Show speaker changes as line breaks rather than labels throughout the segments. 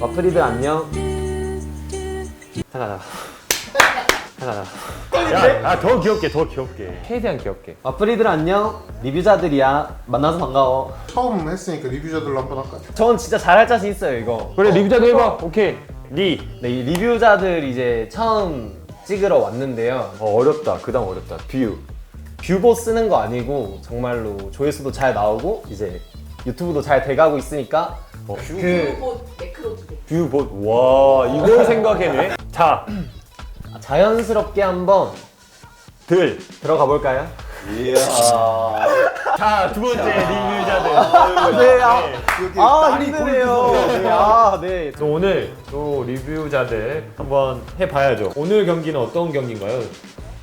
와플이들 안녕. 잠깐.
더 귀엽게, 더 귀엽게. 최대한 귀엽게.
와플이들 안녕. 리뷰자들이야. 만나서 반가워.
처음 했으니까 리뷰자들로 한번 할까요?
전 진짜 잘할 자신 있어요 이거.
그래, 리뷰자도 해봐. 오케이. 리.
네, 이 리뷰자들 이제 처음 찍으러 왔는데요.
어렵다. 그 다음 어렵다.
뷰보 쓰는 거 아니고 정말로 조회수도 잘 나오고 이제 유튜브도 잘 돼가고 있으니까
뷰봇 매크로 두 개.
뷰봇. 와, 이걸 생각해내? 자,
자연스럽게 한번 들어가 볼까요?
자, 두 번째 리뷰자들.
네, 힘드네요. 네.
또 오늘 또 리뷰자들 한번 해봐야죠. 오늘 경기는 어떤 경기인가요?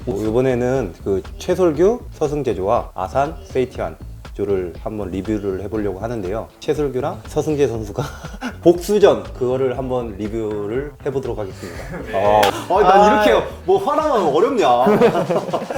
이번에는 그 최솔규, 서승재조와 아산, 세이티안 조를 한번 리뷰를 해보려고 하는데요. 최솔규랑 서승재 선수가 복수전 그거를 한번 리뷰를 해보도록 하겠습니다.
난 이렇게 뭐 하나만 어렵냐?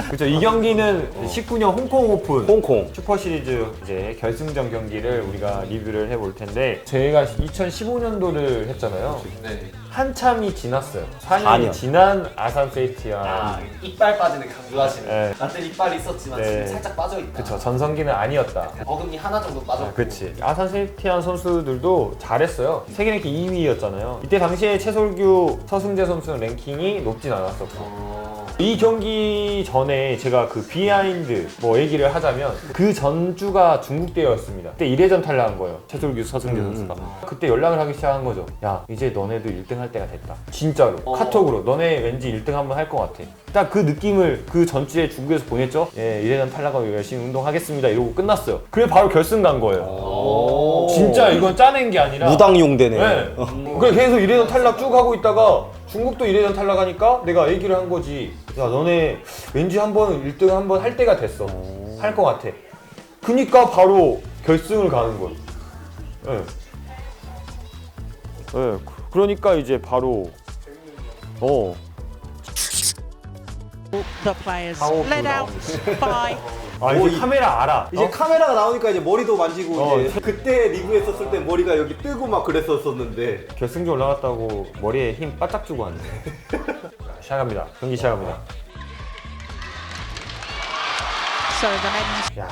그렇죠. 이 경기는 19년 홍콩 오픈
홍콩.
슈퍼 시리즈 이제 결승전 경기를 우리가 리뷰를 해볼 텐데 저희가 2015년도를 했잖아요.
네.
한참이 지났어요. 4년이
4년.
지난 아산 세이티안.
이빨 빠지는 강조하시는.
네.
나한테 이빨이 있었지만
네.
지금 살짝 빠져 있다.
그쵸. 전성기는 아니었다.
어금니 하나 정도 빠졌고.
그치. 아산 세이티안 선수들도 잘했어요. 세계 랭킹 2위였잖아요. 이때 당시에 최솔규, 서승재 선수는 랭킹이 높진 않았었고. 이 경기 전에 제가 그 비하인드 뭐 얘기를 하자면 그 전주가 중국 대회였습니다. 그때 1회전 탈락한 거예요. 최솔규, 서승재 선수가. 그때 연락을 하기 시작한 거죠. 야, 이제 너네도 1등 할 때가 됐다. 진짜로. 카톡으로. 너네 왠지 1등 한번 할 것 같아. 딱 그 느낌을 그 전주에 중국에서 보냈죠. 예, 1회전 탈락하고 열심히 운동하겠습니다. 이러고 끝났어요. 그래 바로 결승 간 거예요. 진짜 이건 짜낸 게 아니라
무당용되네.
네. 그래 계속 1회전 탈락 쭉 하고 있다가 중국도 1회전 탈락하니까 내가 얘기를 한 거지. 야, 너네 왠지 한번 1등 한번 할 때가 됐어. 할 것 같아. 그니까 바로 결승을 가는 거예요. 예. 예. 그러니까 이제 바로
The players
How
led
to
out by
아 이제 카메라 알아.
이제 카메라가 나오니까 이제 머리도 만지고
어.
이제 그때 리뷰했었을 때 머리가 여기 뜨고 막 그랬었었는데
결승전 올라갔다고 머리에 힘 바짝 주고 왔네. 시작합니다. 경기 시작합니다.
so the men's
야,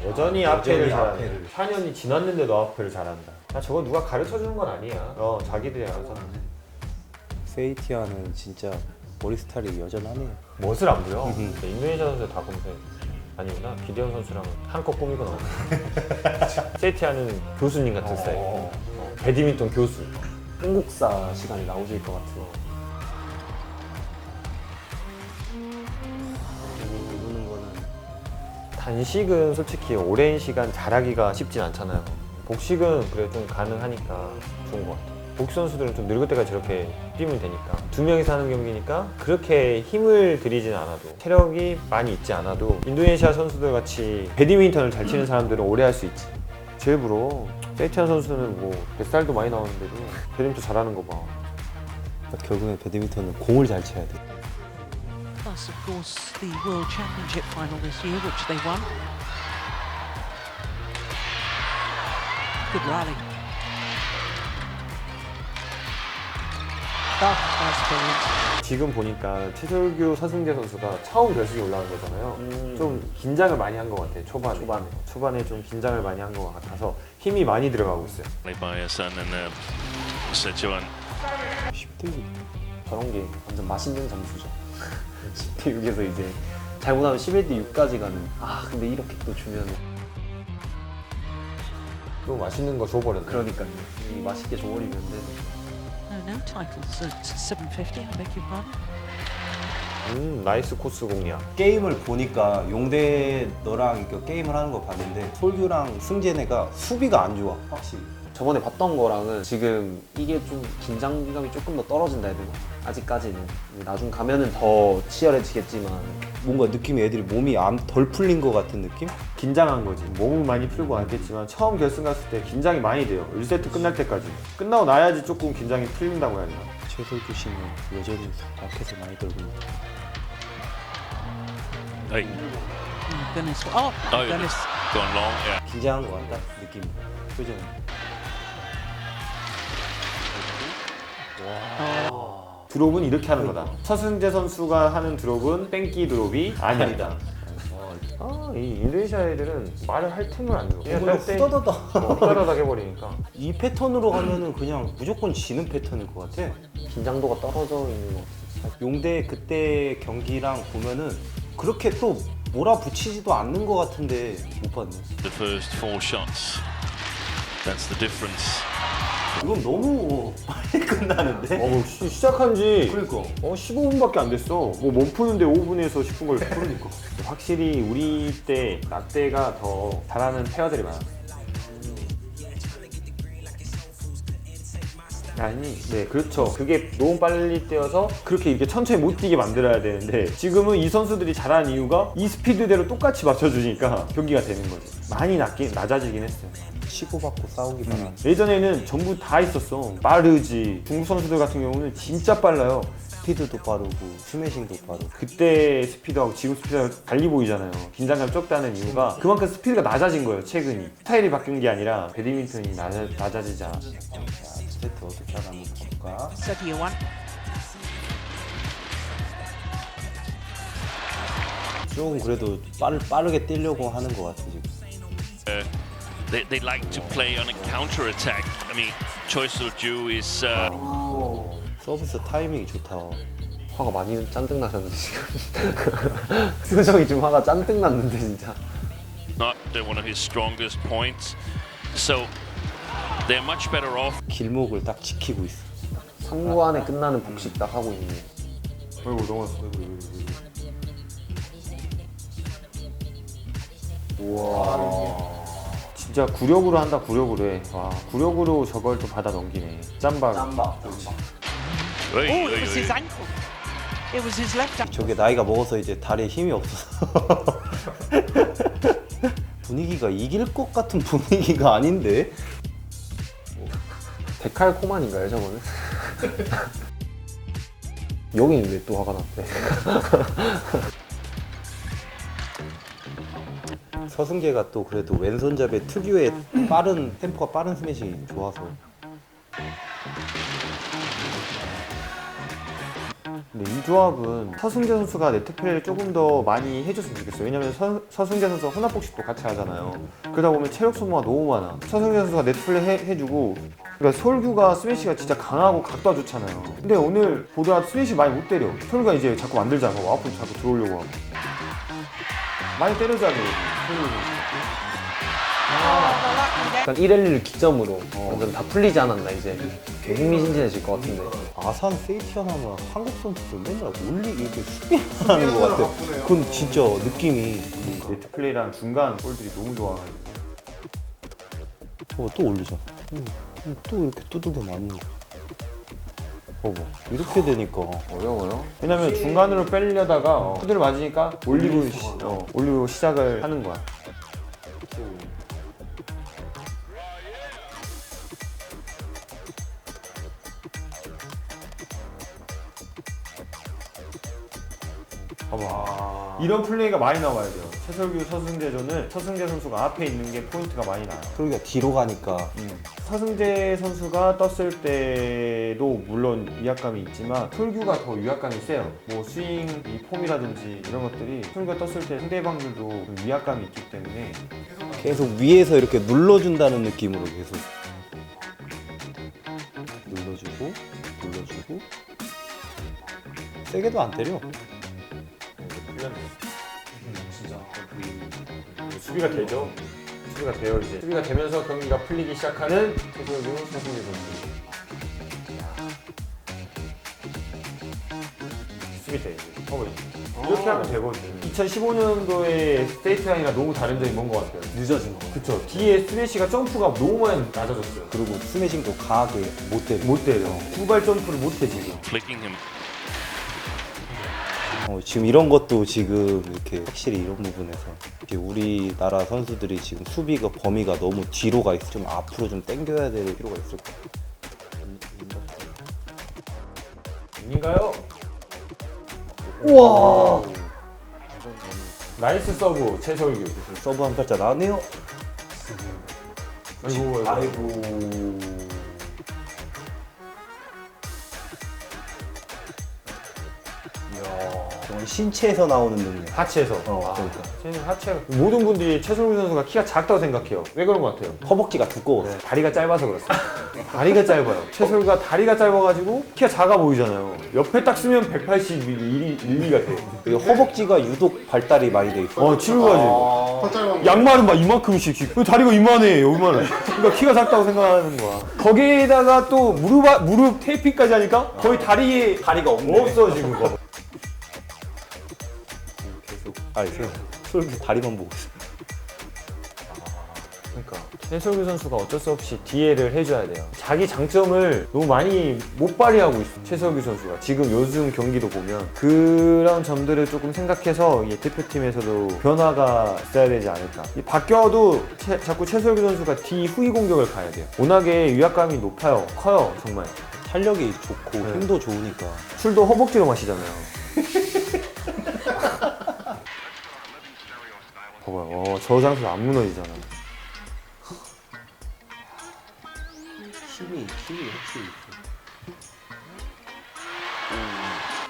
여전히 앞에를 잘하네. 4년이 지났는데도 앞에를 잘한다. 야, 저거 누가 가르쳐 주는 건 아니야. 자기들이 알아서.
세이티안은 진짜 머리 스타일이 여전하네요.
멋을 안 부려. 인도네시아 선수 다 검색. 아니구나. 기대현 선수랑 한껏 꾸미고 나오네. 세이티안은 교수님 같은 스타일. 배드민턴 교수.
한국사 시간이 나오실 것 같아요.
누르는 거는
단식은 솔직히 오랜 시간 잘하기가 쉽진 않잖아요. 복식은 그래 좀 가능하니까 좋은 것 같아요. 복식 선수들은 좀 늙을 때까지 저렇게 뛰면 되니까 두 명이서 하는 경기니까 그렇게 힘을 들이진 않아도 체력이 많이 있지 않아도 인도네시아 선수들 같이 배드민턴을 잘 치는 사람들은 오래 할 수 있지. 제일 부러워. 세이티안 선수는 뭐 뱃살도 많이 나오는데도 배드민턴 잘하는 거 봐.
결국엔 배드민턴은 공을 잘 쳐야 돼.
plus of course the World Championship final this year which they won. Good rally. Oh, that's brilliant.
지금 보니까 최솔규, 서승재 선수가 처음 결승에 올라간 거잖아요. 좀 긴장을 많이 한 것 같아요. 초반에 좀 긴장을 많이 한 것 같아서 힘이 많이 들어가고 있어요.
by Asan and Sichuan.
10대
저런 게 완전 맛있는 점수죠. 10대 6에서 이제 잘못하면 11대 6까지 가는. 근데 이렇게 또 주면
또 맛있는 거 줘버렸네.
그러니까요. 이 맛있게 줘버리면 돼.
No titles at 750. I beg your pardon.
나이스 코스 공략.
게임을 보니까 용대 너랑 이렇게 게임을 하는 거 봤는데 솔규랑 승재네가 수비가 안 좋아 확실히.
저번에 봤던 거랑은 지금 이게 좀 긴장감이 조금 더 떨어진다 해야 되나? 아직까지는. 나중 가면은 더 치열해지겠지만
뭔가 느낌이 애들이 몸이 덜 풀린 것 같은 느낌?
긴장한 거지. 몸은 많이 풀고 왔겠지만 처음 결승 갔을 때 긴장이 많이 돼요. 1세트 끝날 때까지. 끝나고 나야지 조금 긴장이 풀린다고 해야 되나?
최솔규 씨는 여전히 밖에서 많이 떨고 있다.
Hey,
Oh goodness. Oh my goodness.
gone long. Yeah.
긴장한 것 같다 느낌. 표정이.
드롭은 이렇게 하는 거다. 서승재 선수가 하는 드롭은 뺑기 드롭이 아니다. 이 인도네시아 애들은 말을 할 틈을 안 줘. 그냥
그냥
때
후다다다.
후다다닥 해버리니까.
이 패턴으로 가면은 그냥 무조건 지는 패턴일 것 같아.
긴장도가 떨어져 있는 것 같아.
용대 그때 경기랑 보면은 그렇게 또 몰아붙이지도 않는 것 같은데 못 봤네.
The first 4 shots. That's the difference.
이건 너무 빨리 끝나는데?
시작한 지
그러니까
15분밖에 안 됐어. 뭐 몸 푸는데 5분에서 10분 걸렸어. 그러니까. 확실히 우리 때 라떼가 더 잘하는 페어들이 많아. 아니, 네, 그렇죠. 그게 너무 빨리 뛰어서 그렇게 이렇게 천천히 못 뛰게 만들어야 되는데 지금은 이 선수들이 잘하는 이유가 이 스피드대로 똑같이 맞춰주니까 경기가 되는 거지. 많이 낮아지긴 했어요.
치고받고 싸우기만 하는.
예전에는 전부 다 있었어. 빠르지. 중국 선수들 같은 경우는 진짜 빨라요.
스피드도 빠르고 스매싱도 빠르고.
그때 스피드하고 지금 스피드하고 달리 보이잖아요. 긴장감 적다는 이유가 그만큼 스피드가 낮아진 거예요, 최근이. 스타일이 바뀐 게 아니라 배드민턴이 낮아지자.
세트 어떻게 하나 한번 볼까?
Set you one.
조금 그래도 빠르게 뛰려고 하는 것 같아 지금.
They like to play on a counter attack. I mean, Choi Soo-ju is
서비스 타이밍이 좋다.
화가 많이 짠뜩 나셨는데 지금. 표정이 좀 화가 짠뜩 났는데 진짜.
not one of his strongest points. So they're much better off.
길목을 딱 지키고 있어.
3구 안에 끝나는 복식 딱 하고 있네.
어이구 넘어갔어. 진짜 구력으로 한다. 구력으로 해. 와, 구력으로 저걸 또 받아 넘기네. 짬박.
Oi,
Oh,
oi,
it was
oi.
his ankle. It was his left ankle.
저게 나이가 먹어서 이제 다리에 힘이 없어서 분위기가 이길 것 같은 분위기가 아닌데.
데칼코만인가요 저거는? 여기는 왜 또 화가 났대?
서승재가 또 그래도 왼손잡이 특유의 빠른 템포가 빠른 스매시 좋아서.
근데 이 조합은 서승재 선수가 네트 플레이를 조금 더 많이 해줬으면 좋겠어요. 왜냐면 서승재 선수가 혼합복식도 같이 하잖아요. 그러다 보면 체력 소모가 너무 많아. 서승재 선수가 네트 플레이 해주고, 그러니까 솔규가 스매시가 진짜 강하고 각도가 좋잖아요. 근데 오늘 보다 스매시 많이 못 때려. 솔규가 이제 자꾸 만들잖아. 앞으로 자꾸 들어오려고 하고. 많이 때려줘야 돼.
약간 1랠리를 기점으로 완전 다 풀리지 않았나 이제. 흥미진진해질 것 같은데.
아산 세이티안 하면 한국 선수들 맨날 이렇게 수비하는 것 같아. 그건 진짜 느낌이.
네트 플레이랑 중간 볼들이 너무 좋아가지고.
또 올리자. 또 이렇게 두들겨 맞는 거. 봐봐. 이렇게 되니까
어려워요?
왜냐면 중간으로 빼려다가 후드를 맞으니까 올리고 시작을 하는 거야. 봐봐. 이런 플레이가 많이 나와야 돼요. 최설규 서승재전은 서승재 선수가 앞에 있는 게 포인트가 많이 나요.
그러니까 뒤로 가니까.
서승재 선수가 떴을 때도 물론 위압감이 있지만 솔규가 더 위압감이 세요. 뭐 스윙, 이 폼이라든지 이런 것들이 솔규가 떴을 때 상대방들도 좀 위압감이 있기 때문에
계속 위에서 이렇게 눌러준다는 느낌으로 계속 눌러주고 세게도 안 때려.
진짜 수비가 되죠. 수비가 돼요 이제. 수비가 되면서 경기가 풀리기 시작하는 최소유 서승재 선수. 수비 돼. 이렇게 하면 되거든. 2015년도에 스테이트 라인이랑 너무 다른 점이 뭔 것 같아요.
늦어진 거.
그쵸. 뒤에 스매시가 점프가 너무 많이 낮아졌어요.
그리고 스매싱도 강하게 못 때려.
못 때려. 두발 점프를 못 해 지금.
Flicking him.
지금 이런 것도 지금 이렇게 확실히 이런 부분에서 이제 우리나라 선수들이 지금 수비가 범위가 너무 뒤로 가 있어. 좀 앞으로 좀 당겨야 될 필요가 있을 것 같아.
아닌가요?
우와.
나이스 서브 최설규.
서브 한 발자 나네요.
아이고.
저건 신체에서 나오는 능력.
하체에서.
그러니까
쟤는 하체가 모든 분들이 최솔규 선수가 키가 작다고 생각해요. 왜 그런 것 같아요?
허벅지가 두꺼워.
네, 다리가 짧아서 그렇습니다. 다리가 짧아요. 최솔규가 다리가 짧아가지고 키가 작아 보이잖아요. 옆에 딱 쓰면 181 같아요.
그리고 허벅지가 유독 발달이 많이 돼 있어.
치루가지.
더 짧은
양말은 막 이만큼씩. 다리가 이만해, 여기만. 그러니까 키가 작다고 생각하는 거야. 거기에다가 또 무릎 테이핑까지 하니까 거의 다리가 없어 지금. 거.
아니, 솔규 다리만 보고 있어.
그러니까 최솔규 선수가 어쩔 수 없이 DL을 해줘야 돼요. 자기 장점을 너무 많이 못 발휘하고 있어. 최솔규 선수가 지금 요즘 경기도 보면 그런 점들을 조금 생각해서 이 대표팀에서도 변화가 있어야 되지 않을까. 바뀌어도 자꾸 최솔규 선수가 D 후위 공격을 가야 돼요. 워낙에 위압감이 높아요. 커요 정말.
탄력이 좋고 힘도 좋으니까.
술도 허벅지로 마시잖아요. 봐봐요. 저 장소 안 무너지잖아.
힘이 확실히 있어.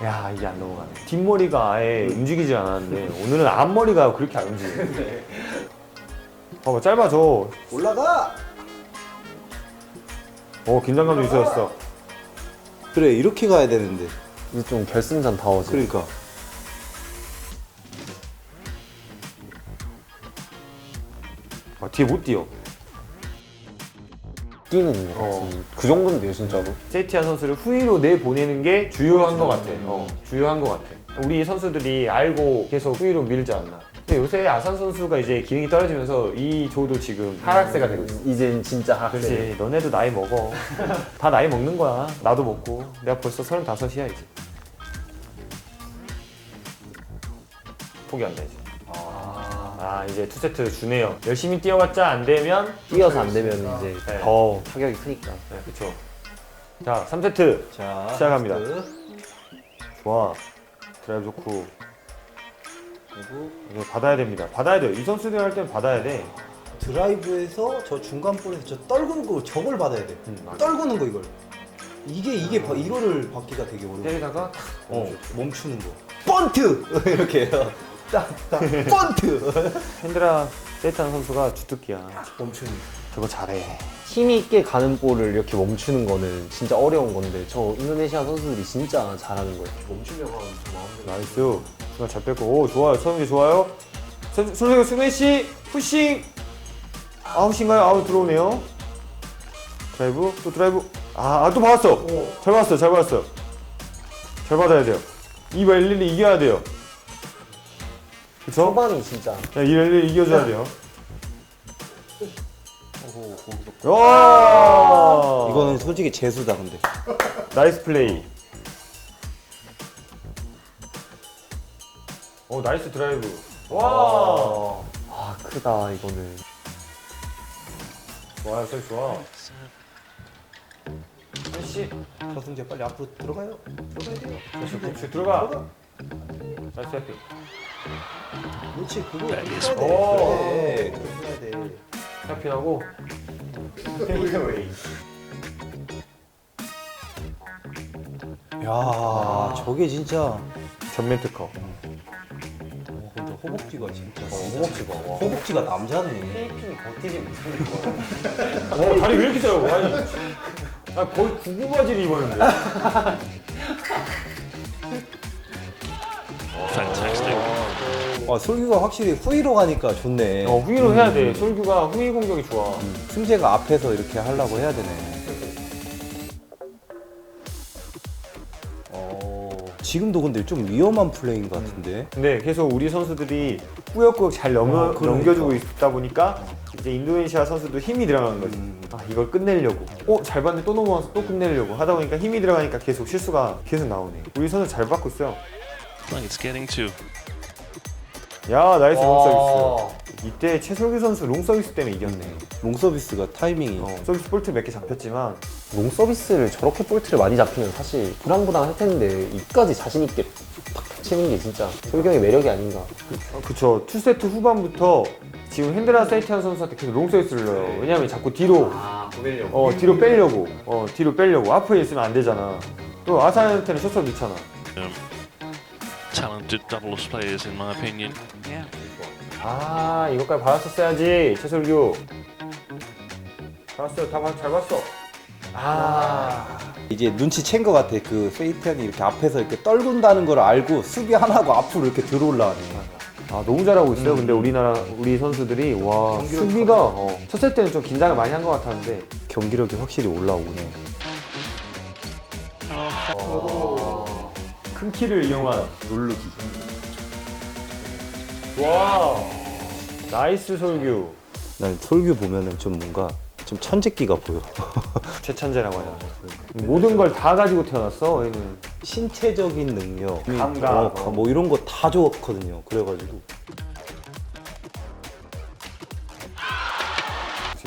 야 이게 안 넘어가네. 뒷머리가 아예 움직이지 않았는데 오늘은 앞머리가 그렇게 안 움직여. 봐봐 짧아져.
올라가!
긴장감도 있어졌어.
그래, 이렇게 가야 되는데.
이제 좀 결승전 다워지.
그러니까.
뒤에 못 뛰어.
뛰는 거 같지. 그 정도인데요, 진짜로.
세티안 선수를 후위로 내보내는 게 주요한 것 같아. 주요한 것 같아. 우리 선수들이 알고 계속 후위로 밀지 않나. 근데 요새 아산 선수가 이제 기능이 떨어지면서 이 조도 지금 하락세가 되고 있어.
이젠 진짜 하락세.
그렇지. 너네도 나이 먹어. 다 나이 먹는 거야. 나도 먹고. 내가 벌써 35이야 이제. 포기한다 이제. 이제 2세트 주네요. 열심히 뛰어봤자 안 되면
뛰어서 안 되면 이제
네.
더 타격이 크니까.
네, 그렇죠. 자, 3세트
자,
시작합니다.
라스트.
좋아. 드라이브 좋고.
그리고
이거 받아야 됩니다. 받아야 돼요. 이 선수들 할 때는 받아야 돼.
드라이브에서 저 중간 볼에서 저 떨구는 거 저걸 받아야 돼.
맞아.
떨구는 거 이걸. 이거를 받기가 되게 어려워.
때리다가
멈추는 거. 번트! 이렇게 해요. 딱딱 번트!
핸드라 세이탄 선수가 주특기야.
멈추는 거.
저거 잘해.
힘 있게 가는 볼을 이렇게 멈추는 거는 진짜 어려운 건데 저 인도네시아 선수들이 진짜 잘하는 거예요. 멈추려고 하면 좀 마음대로.
나이스. 순간 잘 뺐고. 오, 좋아요. 서영기 좋아요. 손석희 스매시 푸싱. 아웃인가요? 아웃 들어오네요. 드라이브 또 드라이브. 또 받았어. 잘 받았어. 잘 받았어. 잘 받아야 돼요. 2바 1-1이 이겨야 돼요. 그쵸?
초반이 진짜
1-1 이겨줘야 돼요. 와!
이거는 솔직히 재수다 근데.
나이스 플레이. 나이스 드라이브. 와!
크다 이거는.
좋아요, 쌤 좋아. 씨,
서승재 빨리 앞으로 들어가요.
그렇지, 들어가. 나이스 해피.
그렇지, 그거
That is
그래. 그렇게 해야 돼.
해피하고. 테이크어웨이.
야, 저게 진짜.
전면 특허.
근데 허벅지가 진짜.
허벅지가.
허벅지가 남자네.
테이핑이 버티지 못하는
다리 왜 이렇게 짧아? 아니, 거의 구구 바지를 입었는데.
Fantastic.
솔규가 확실히 후위로 가니까 좋네.
후위로 해야 돼. 솔규가 후위 공격이 좋아.
승재가 앞에서 이렇게 하려고 해야 되네. 지금도 근데 좀 위험한 플레이인 것 같은데.
근데 계속 우리 선수들이 꾸역꾸역 잘 넘겨주고 있다 보니까 이제 인도네시아 선수도 힘이 들어가는 거지. 이걸 끝내려고. 잘 봤는데 또 넘어와서 또 끝내려고 하다 보니까 힘이 들어가니까 계속 실수가 계속 나오네. 우리 선수 잘 받고 있어요.
Like it's getting to.
야, 나이스 롱서비스. 이때 최솔규 선수 롱서비스 때문에 이겼네.
롱서비스가 타이밍이.
서비스 볼트 몇 개 잡혔지만
롱 서비스를 저렇게 볼트를 많이 잡히면 사실 부당부당할 텐데 이까지 자신 있게 팍팍 치는 게 진짜 솔경의 매력이 아닌가.
그쵸. 2세트 후반부터 지금 핸드라 세이티안 선수한테 계속 롱서비스를 넣어요. 왜냐면 자꾸 뒤로 뒤로 빼려고. 뒤로 빼려고. 앞에 있으면 안 되잖아. 또 아사한테는 셔츠를 넣잖아.
talented doubles players, in my opinion.
Yeah.
아, 이것까지 받았었어야지, 최솔규. 봤어요, 잘 봤어. 아,
이제 눈치챈 것 같아. 그 세이티안이 이렇게 앞에서 이렇게 떨군다는 걸 알고 수비 하나 하고 앞으로 이렇게 들어올라가네.
너무 잘하고 있어요. 근데 우리 선수들이 와 수비가 첫 세 때는 좀 긴장을 많이 한 것 같았는데
경기력이 확실히 올라오네.
큰 키를 이용한 누르기. 와, 나이스 솔규.
난 솔규 보면은 좀 뭔가 좀 천재끼가 보여.
최찬재라고 하잖아. 모든 걸 다 가지고 태어났어. 얘는
신체적인 능력,
감각,
뭐 이런 거 다 좋거든요. 그래가지고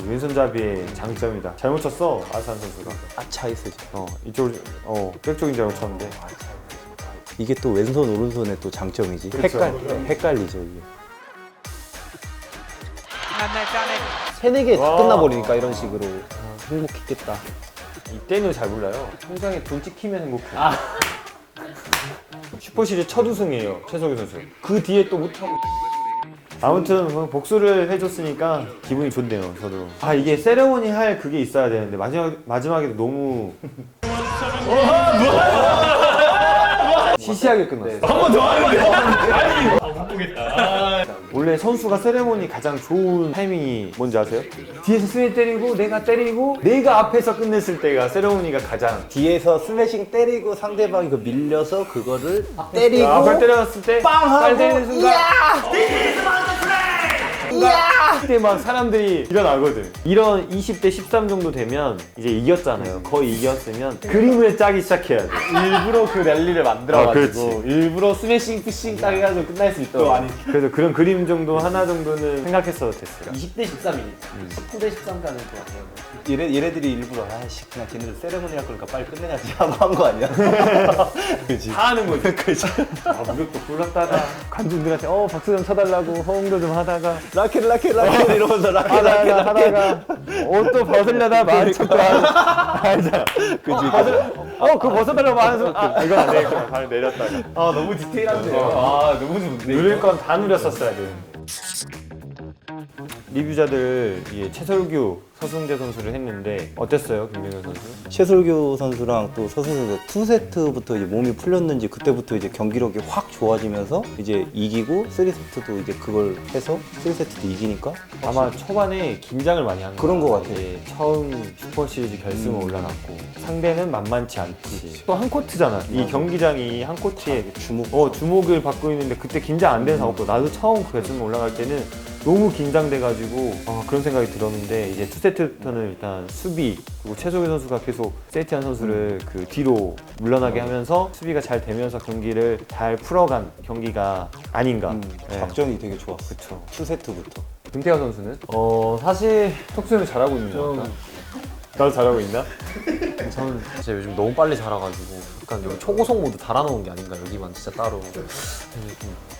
왼손잡이의 장점이다. 잘못 쳤어 아산 선수가.
아차이스지.
이쪽 백쪽인 줄 알고 쳤는데.
이게 또 왼손 오른손의 또 장점이지.
그렇죠.
헷갈리죠 이게.
And they've done it.
세네 개 다
와.
끝나버리니까 이런 식으로 행복했겠다.
이때는 잘 몰라요. 통장에 돈 찍히면 행복해. 슈퍼시리즈 첫 우승이에요, 최석유 선수. 그 뒤에 또 못하고. 아무튼 뭐 복수를 해줬으니까 기분이 좋네요, 저도. 이게 세레모니 할 그게 있어야 되는데 마지막에 너무 시시하게 끝났어. 한 번 더 하는데. 못 보겠다. 원래 선수가 세레모니 가장 좋은 타이밍이 뭔지 아세요? 뒤에서 스매시 때리고 내가 때리고 내가 앞에서 끝냈을 때가 세레모니가 가장.
뒤에서 스매싱 때리고 상대방이 그 밀려서 그거를 때리고
앞을 때렸을 때
빵 하고
빨 때리는 순간 그때 막 사람들이 일어나거든. 이런 20대 13 정도 되면 이제 이겼잖아요. 거의 이겼으면 그림을 짜기 시작해야 돼.
일부러 그 랠리를 만들어가지고
그렇지.
일부러 스매싱 푸싱 딱 해가지고 끝날 수 있도록.
그래서 그런 그림 정도 하나 정도는 생각했어도 됐어요.
20대 13이니까 19대 13까지는 또 같아요.
얘네들이 일부러 아이씨 그냥 걔네들 세레모니 할 거니까 빨리 끝내야지 하고 한 거 아니야? 그지.
다 하는 거지. 무력도 불렀다가 관중들한테 박수 좀 쳐달라고 허웅도 좀 하다가
라켓 이러면서
하다가 옷도 벗으려다 마음 척도 알잖아.
그지.
그거 벗어달라고 하는 순간 이건 안 되겠구나. 발을 내렸다가.
너무 디테일한데요.
너무 좋네. 누릴 건 다 누렸었어야 돼. 리뷰자들 최솔규, 서승재 선수를 했는데 어땠어요, 김민현 선수?
최솔규 선수랑 또 서승재 2세트부터 이제 몸이 풀렸는지 그때부터 이제 경기력이 확 좋아지면서 이제 이기고 3세트도 이제 그걸 해서 3세트도 이기니까
아마 초반에 긴장을 많이 한
그런 것
같아요.
같아.
처음 슈퍼시리즈 결승에 올라갔고 상대는 만만치 않지. 또 한 코트잖아. 이 경기장이 한 코트에 주목을 받고 있는데 그때 긴장 안 되는 상황도 나도 처음 결승에 올라갈 때는 너무 긴장돼가지고 그런 생각이 들었는데 이제 2세트부터는 일단 수비 그리고 최소규 선수가 계속 세이티안 선수를 그 뒤로 물러나게 하면서 수비가 잘 되면서 경기를 잘 풀어간 경기가 아닌가. 네.
작전이 되게 좋았어.
그쵸.
2세트부터.
김태환 선수는?
사실
톡수는 잘하고 있는 것 같다. 나도 잘하고 있나?
저는 진짜 요즘 너무 빨리 자라가지고 약간 여기 초고속 모드 달아놓은 게 아닌가, 여기만 진짜 따로.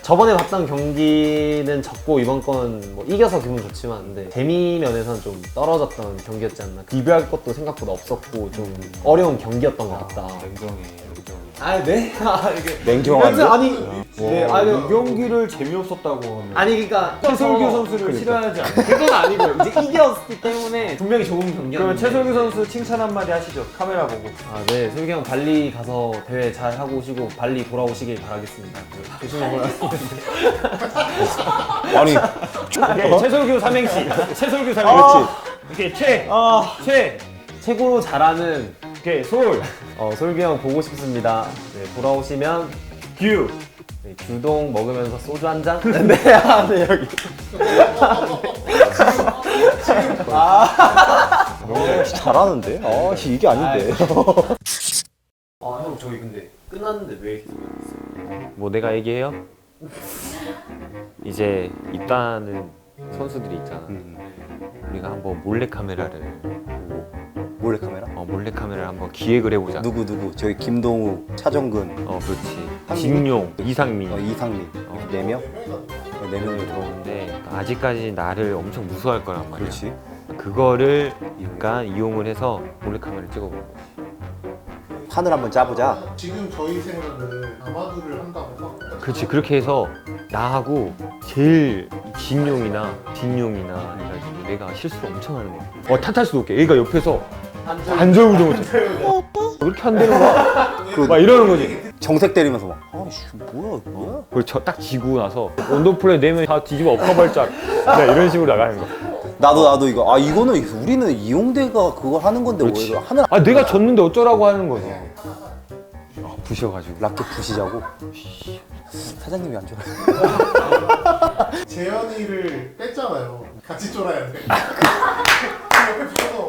저번에 봤던 경기는 졌고 이번 건 뭐 이겨서 기분 좋지만 근데 재미 면에서는 좀 떨어졌던 경기였지 않나. 리뷰할 것도 생각보다 없었고 좀 어려운 경기였던 것 같다. 네?
냉정한데?
아니
이 경기를 재미없었다고 하면
그러니까
최솔규 선수를 싫어하지 않아요?
그건 아니고 이제 이겼기 때문에 분명히 좋은 경기였는데.
그러면 최솔규 선수 칭찬 한마디 하시죠. 카메라 보고.
네, 솔기 형 발리 가서 대회 잘 하고 오시고 발리 돌아오시길 바라겠습니다. 조심히 돌아오세요.
아니
최솔규 삼행시. 최솔규 삼행시. 이렇게
최고로 잘하는
이렇게 솔.
솔기 형 보고 싶습니다. 네, 돌아오시면
규.
네, 규동 먹으면서 소주 한 잔. 여기.
잘하는데? 이게 아닌데.
형 저희 근데 끝났는데 왜 이렇게
뭐 내가 얘기해요? 이제 입단하는 선수들이 있잖아. 우리가 한번 몰래카메라를
몰래카메라?
몰래카메라를 한번 기획을 해보자.
누구? 저기 김동우, 차정근,
그렇지. 진용, 이상민.
이상민. 4명? 4명이
들어오는데 아직까지 나를 엄청 무서워할 거란 말이야.
그렇지.
그거를 약간 이용을 해서 몰래카메라를 찍어보는 거지.
판을 한번 짜보자.
지금 저희 생각은 아마두를 한다고 하고
그렇지 그렇게 해서 나하고 제일 진용이나 딘용이나 해가지고 내가 실수를 엄청 하는 거야. 탓할 수도 없게 얘가 옆에서 안절부절 못해. 그렇게 안 되는 거야. 막 이러는 거지.
정색 때리면서 막 아이씨 뭐야.
그리고 딱 지고 나서 원더플레이 내면 다 뒤집어 엎어발짝 이런 식으로 나가는 거야.
나도 이거 이거는 우리는 이용대가 그거 하는 건데 왜 이거 하늘
아 내가 졌는데 어쩌라고 하는 거지. 부셔가지고.
라켓 부시자고. 사장님이 안 좋아해.
재현이를 뺐잖아요. 같이 쫄아야 돼. 옆에 붙어서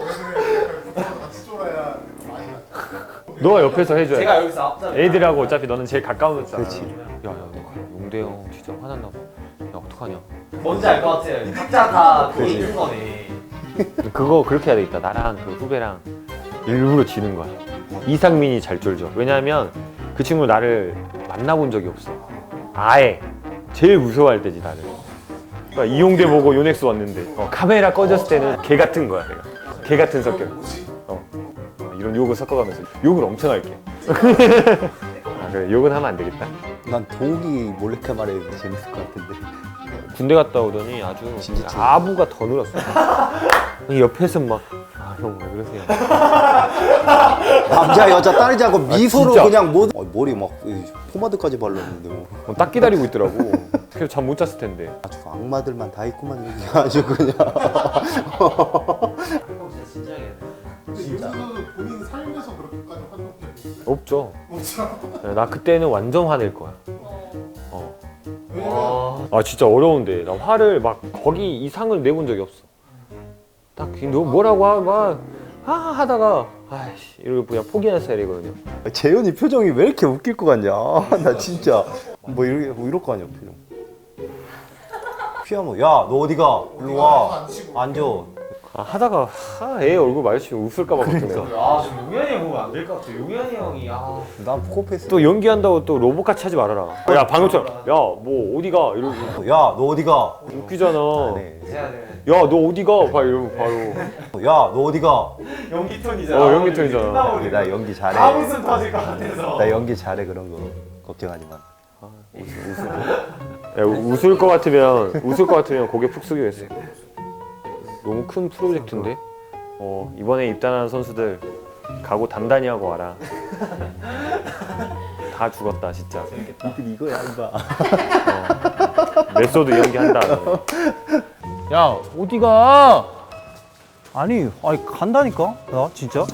같이 쫄아야 많이 나.
너가 옆에서 해줘야 돼.
제가 여기서 앞자리.
애들하고 어차피 너는 제일 가까운 애잖아.
그렇지.
야야 너 용대 형 진짜 화났나 봐. 야 어떡하냐.
뭔지 알 것 같아요. 각자 다 그게 있는 거네.
그거 그렇게 해야 되겠다. 나랑 그 후배랑 일부러 지는 거야. 이상민이 잘 쫄죠. 왜냐면 그 친구 나를 만나본 적이 없어. 아예 제일 무서워할 때지 나를. 그러니까 이용대 보고 요넥스 왔는데 카메라 꺼졌을 때는 개 같은 거야 내가. 개 같은 성격. 이런 욕을 섞어가면서 욕을 엄청 할게. 그래 욕은 하면 안 되겠다.
난 동욱이 몰래카메라 해도 재밌을 것 같은데.
군대 갔다 오더니 아주
진짜
아부가 더 늘었어. 옆에서 막 형 왜 그러세요?
남자 여자 따르지 않고 미소로
진짜?
그냥 머리 막 포마드까지 발랐는데 뭐.
딱 기다리고 있더라고. 그래서 잠 못 잤을 텐데.
아주 악마들만 다 있구만 여기 아주 그냥.
진짜 진지하게.
근데 요즘은 본인 삶에서 그렇게까지 화났던 게
없죠.
없죠.
나 그때는 완전 화낼 거야.
왜냐면
아 진짜 어려운데 나 화를 막 거기 이상을 내본 적이 없어. 딱 너 뭐라고 하다가 아이씨 이러고 그냥 포기하는 스타일이거든요.
재현이 표정이 왜 이렇게 웃길 것 같냐. 나 진짜 뭐 이럴 거 아니야 표정. 피하면 야 너 어디가 일로 와 앉아.
하다가 애 얼굴 마주치면 웃을까봐 걱정돼.
아, 좀 용현이 형 보면 안 될 것 같아. 용현이 형이
난 포커페이스.
또 연기한다고 또 로봇같이 하지 말아라. 야 방금처럼 야 뭐 어디가 이러고
야 너 어디가.
웃기잖아.
네.
해야 돼.
야 너 어디가 봐 이러면 바로
야 너 어디가.
연기 톤이잖아.
연기 톤이잖아.
나 연기 잘해.
다 웃음 터질 것 같아서.
나 연기 잘해 그런 거 걱정하지 마.
야, 웃을 것 같으면 고개 푹 숙이고 했어. 너무 큰 프로젝트인데 이번에 입단하는 선수들 각오 단단히 하고 와라. 다 죽었다 진짜.
니들 이거야 임마.
메소드 연기한다.
야 어디가? 아니 간다니까 나 진짜.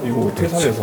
이거 어떻게 살려서?